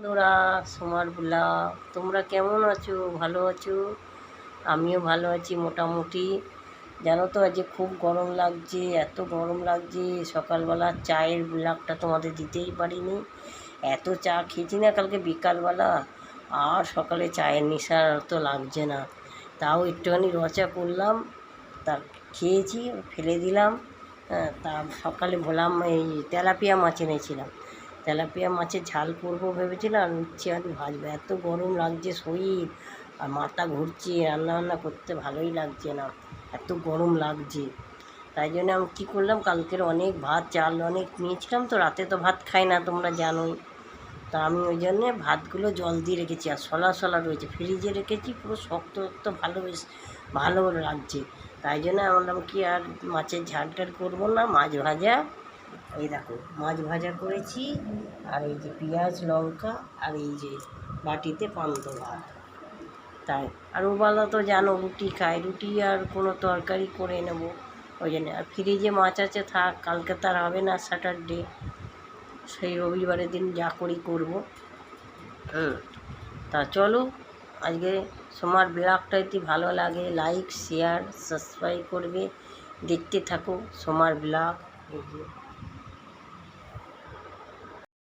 বন্ধুরা, সোমার ব্লগ, তোমরা কেমন আছো? ভালো আছো? আমিও ভালো আছি মোটামুটি। জানো তো আজকে খুব গরম লাগছে, এত গরম লাগছে। সকালবেলা চায়ের ব্লগটা তোমাদের দিতেই পারিনি। এত চা খেয়েছি না কালকে বিকালবেলা, আর সকালে চায়ের নেশা তো লাগছে না। তাও একটুখানি রচা করলাম, তা খেয়েছি, ফেলে দিলাম। হ্যাঁ, তা সকালে বললাম এই তেলাপিয়া মাছ এনেছিলাম, তেলাপিয়া মাছের ঝাল করবো ভেবেছিলাম, আর উচ্ছে আলু ভাজবো। এত গরম লাগছে শরীর, আর মাথা ঘুরছে, রান্নাবান্না করতে ভালোই লাগছে না, এত গরম লাগছে। তাই জন্য আমি কী করলাম, কালকের অনেক ভাত চাল অনেক নিয়েছিলাম, তো রাতে তো ভাত খাই না তোমরা জানোই। তা আমি ওই জন্যে ভাতগুলো জল দিয়ে রেখেছি, আর সলা সলা রয়েছে, ফ্রিজে রেখেছি, পুরো শক্ত শক্ত, ভালো লাগছে। তাই জন্য আমি বললাম কি আর মাছের ঝাল টাল করবো না, মাছ ভাজা। এই দেখো মাছ ভাজা করেছি, আর এই যে পেঁয়াজ লঙ্কা, আর এই যে বাটিতে পান্ত ভাত। তাই আর ওবেলা তো জানো রুটি খাই, রুটি আর কোনো তরকারি করে নেবো ওই জন্য। আর ফ্রিজে মাছ আছে, থাক, কালকে তার হবে না, স্যাটারডে, সেই রবিবারের দিন যা করি করবো। তা চলো, আজকে সোমার ব্লগটা যদি ভালো লাগে লাইক শেয়ার সাবস্ক্রাইব করবে, দেখতে থাকো সোমার ব্লগ।